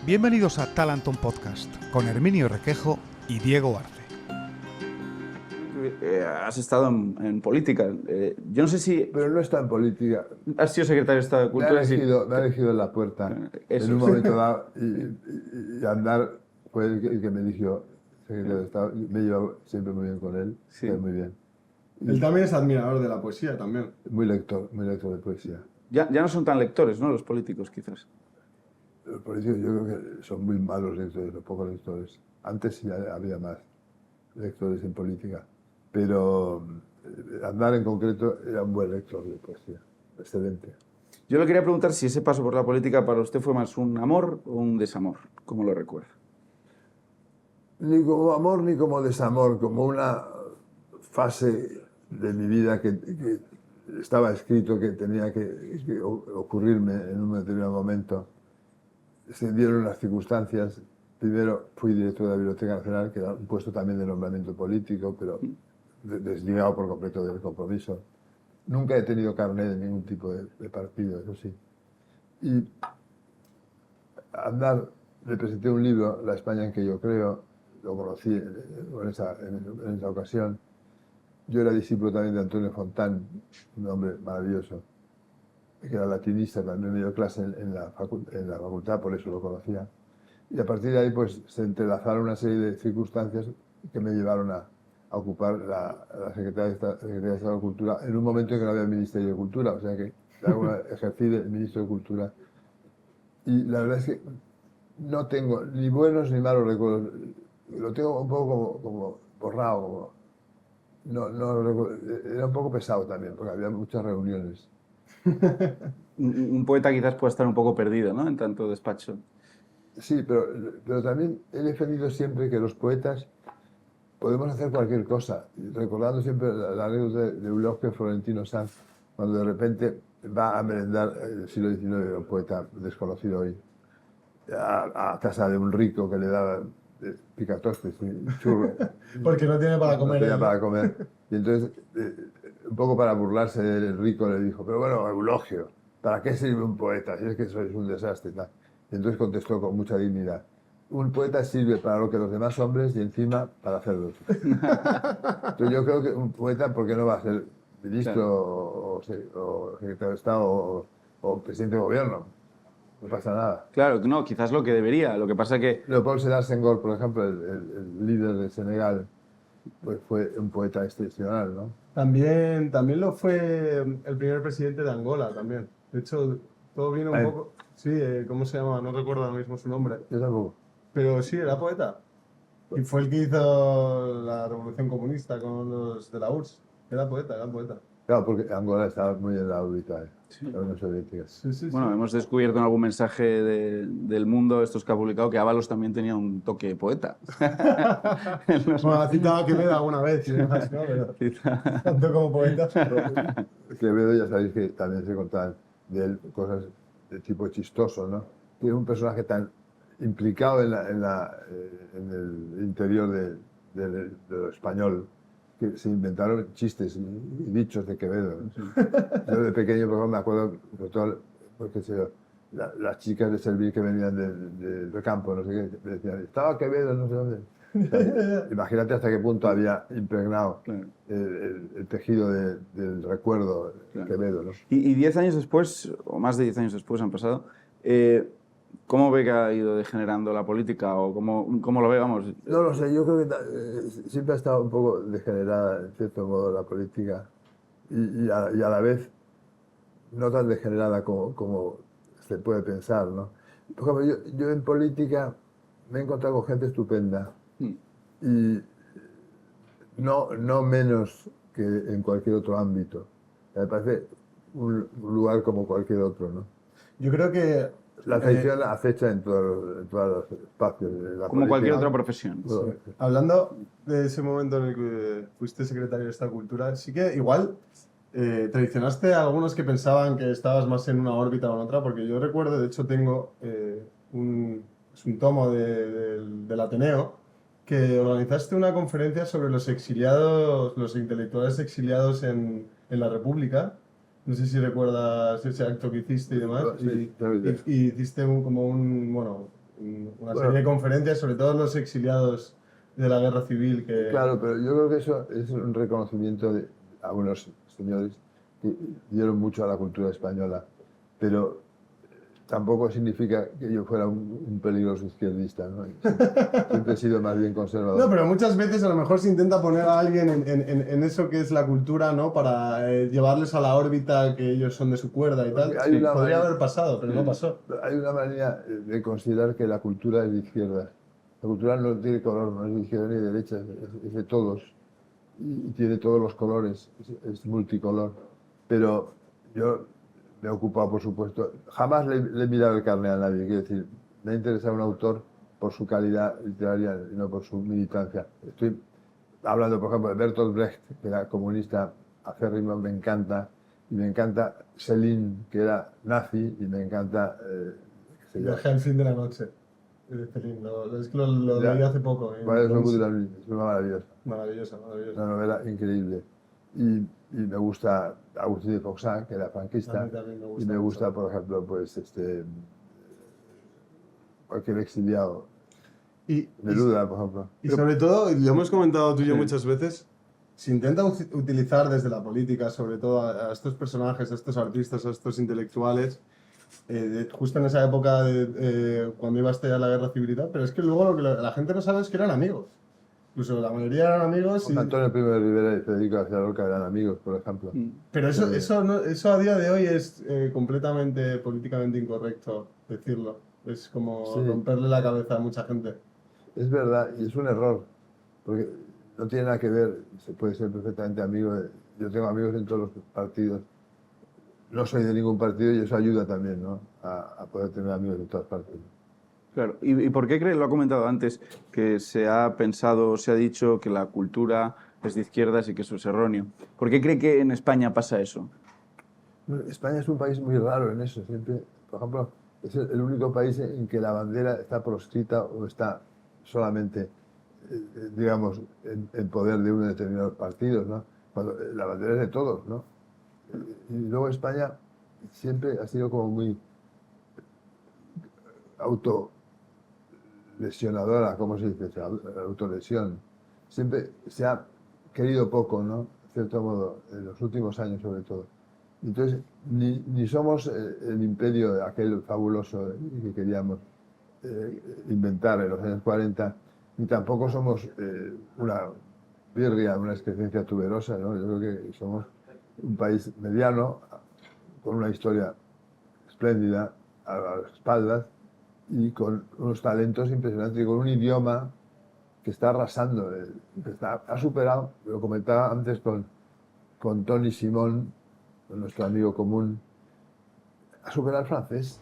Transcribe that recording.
Bienvenidos a Talenton Podcast con Herminio Requejo y Diego Arce. Has estado en política. Yo no sé si... Pero no está en política. Has sido secretario de Estado de Cultura. Me ha elegido en la puerta Eso. en un momento dado y Andar fue el que me eligió secretario de Estado. Me he llevado siempre muy bien con él. Sí. Muy bien. Él también es admirador de la poesía, también. Muy lector de poesía. Ya no son tan lectores, ¿no? Los políticos, quizás. Los políticos yo creo que son muy malos lectores, los pocos lectores. Antes sí había más lectores en política. Pero Andar en concreto era un buen lector de poesía. Excelente. Yo le quería preguntar si ese paso por la política para usted fue más un amor o un desamor. ¿Cómo lo recuerda? Ni como amor ni como desamor, como una fase de mi vida que estaba escrito que tenía que ocurrirme en un determinado momento. Se dieron las circunstancias. Primero fui director de la Biblioteca Nacional, que era un puesto también de nombramiento político, pero desligado por completo del compromiso. Nunca he tenido carné de ningún tipo de partido, eso sí. Y a Andar le presenté un libro, La España en que yo creo, lo conocí en esa ocasión. Yo era discípulo también de Antonio Fontán, un hombre maravilloso, que era latinista, también me dio clase en la facultad, por eso lo conocía. Y a partir de ahí pues, se entrelazaron una serie de circunstancias que me llevaron a ocupar la Secretaría de Estado de Cultura en un momento en que no había Ministerio de Cultura, o sea que ejercí de ministro de Cultura. Y la verdad es que no tengo ni buenos ni malos recuerdos. Lo tengo un poco como borrado. Era un poco pesado también, porque había muchas reuniones. Un poeta quizás pueda estar un poco perdido, ¿no? En tanto despacho. Sí, pero también he defendido siempre que los poetas podemos hacer cualquier cosa, recordando siempre la anécdota de Eulogio Florentino Sanz, cuando de repente va a merendar el siglo XIX, un poeta desconocido hoy, a casa de un rico que le daba picatostes y churros. Porque no tiene para comer. No tenía para comer. Y entonces, un poco para burlarse del rico, le dijo, pero bueno, Eulogio, ¿para qué sirve un poeta si es que sois un desastre? Y entonces contestó con mucha dignidad, un poeta sirve para lo que los demás hombres y encima para hacerlo. Entonces yo creo que un poeta, ¿por qué no va a ser ministro o secretario de Estado o presidente de gobierno? No pasa nada. Claro, no, quizás lo que debería. Lo que pasa que... Leopold Sédar Senghor, por ejemplo, el líder de Senegal, pues fue un poeta excepcional, ¿no? También lo fue el primer presidente de Angola, también. De hecho, todo vino un poco... Sí, ¿cómo se llama? No recuerdo ahora mismo su nombre. Yo tampoco. Pero sí, era poeta. Y fue el que hizo la revolución comunista con los de la URSS. Era poeta. Claro, porque Angola estaba muy en la órbita de la Unión Soviética. Sí. Bueno, hemos descubierto en algún mensaje del Mundo, estos que ha publicado, que Ábalos también tenía un toque poeta. Bueno, ha citado a Quevedo alguna vez y demás, ¿no? Pero tanto como poeta. Quevedo, ya sabéis que también se contaban de él cosas de tipo chistoso, ¿no? Tiene un personaje tan implicado en el interior de lo español, que se inventaron chistes y dichos de Quevedo, ¿no? Yo de pequeño, por ejemplo, me acuerdo, sobre todo, porque las chicas de servir que venían del campo, no sé qué, me decían, estaba Quevedo, no sé dónde. O sea, imagínate hasta qué punto había impregnado el tejido del recuerdo Quevedo, ¿no? Y 10 años después, o más de 10 años después han pasado, ¿cómo ve que ha ido degenerando la política? ¿O cómo lo ve? Vamos. No lo sé, yo creo que siempre ha estado un poco degenerada, en cierto modo, la política, y a la vez no tan degenerada como se puede pensar, ¿no? Por ejemplo, yo en política me he encontrado con gente estupenda, y no menos que en cualquier otro ámbito. Me parece un lugar como cualquier otro, ¿no? Yo creo que... La traición acecha en todos los espacios de la Como política. cualquier otra profesión. Sí. Hablando de ese momento en el que fuiste secretario de Estado de Cultura, sí que igual traicionaste a algunos que pensaban que estabas más en una órbita o en otra, porque yo recuerdo, de hecho tengo un tomo del Ateneo, que organizaste una conferencia sobre los exiliados, los intelectuales exiliados en la República. No sé si recuerdas ese acto que hiciste y demás. Sí, y hiciste un una Bueno. serie de conferencias sobre todos los exiliados de la guerra civil que... Claro, pero yo creo que eso es un reconocimiento de algunos señores que dieron mucho a la cultura española, pero tampoco significa que yo fuera un peligroso izquierdista, ¿no? Siempre he sido más bien conservador. No, pero muchas veces a lo mejor se intenta poner a alguien en eso que es la cultura, ¿no? Para llevarles a la órbita que ellos son de su cuerda y tal. Hay una Podría manera- haber pasado, pero no pasó. Hay una manera de considerar que la cultura es de izquierda. La cultura no tiene color, no es de izquierda ni de derecha, es de todos. Y tiene todos los colores, es multicolor. Pero yo me he ocupado, por supuesto, jamás le he mirado el carné a nadie, quiero decir, me ha interesado un autor por su calidad literaria y no por su militancia. Estoy hablando, por ejemplo, de Bertolt Brecht, que era comunista acérrimo, me encanta, y me encanta Céline, que era nazi, y me encanta... qué sé yo. Viaje al fin de la noche. Es que lo Ya. leí hace poco. ¿Cuál es Locura de la Nuit? Es una maravillosa, Maravillosa, maravillosa. una novela increíble. Y me gusta Agustín de Foxá, que era A franquista, mí también me gusta y me gusta, mucho. por ejemplo, pues cualquier exiliado. Y, Neruda, por ejemplo. y sobre todo, y lo hemos comentado tú y yo muchas veces, se intenta utilizar desde la política, sobre todo a estos personajes, a estos artistas, a estos intelectuales, justo en esa época cuando iba a estallar la guerra civil y tal, pero es que luego lo que la gente no sabe es que eran amigos. Incluso la mayoría eran amigos. José Antonio Primo de Rivera y Federico García Lorca eran amigos, por ejemplo. Pero eso a día de hoy es completamente políticamente incorrecto decirlo. Es como Sí. romperle la cabeza a mucha gente. Es verdad, y es un error, porque no tiene nada que ver, se puede ser perfectamente amigo. Yo tengo amigos en todos los partidos. No soy de ningún partido y eso ayuda también, ¿no? A poder tener amigos de todas partes. Claro. ¿Y por qué cree, lo ha comentado antes, que se ha pensado, se ha dicho que la cultura es de izquierdas y que eso es erróneo? ¿Por qué cree que en España pasa eso? España es un país muy raro en eso. Siempre, por ejemplo, es el único país en que la bandera está proscrita o está solamente, digamos, en poder de unos determinados partidos, ¿no? Cuando la bandera es de todos, ¿no? Y luego España siempre ha sido como muy autolesionadora, ¿cómo se dice? Autolesión. Siempre se ha querido poco, ¿no? De cierto modo, en los últimos años sobre todo. Entonces, ni somos el imperio aquel fabuloso que queríamos inventar en los años 40, ni tampoco somos una birria, una excrescencia tuberosa, ¿no? Yo creo que somos un país mediano, con una historia espléndida a las espaldas y con unos talentos impresionantes y con un idioma que está arrasando, ha superado, lo comentaba antes con Tony Simón, nuestro amigo común, ha superado al francés.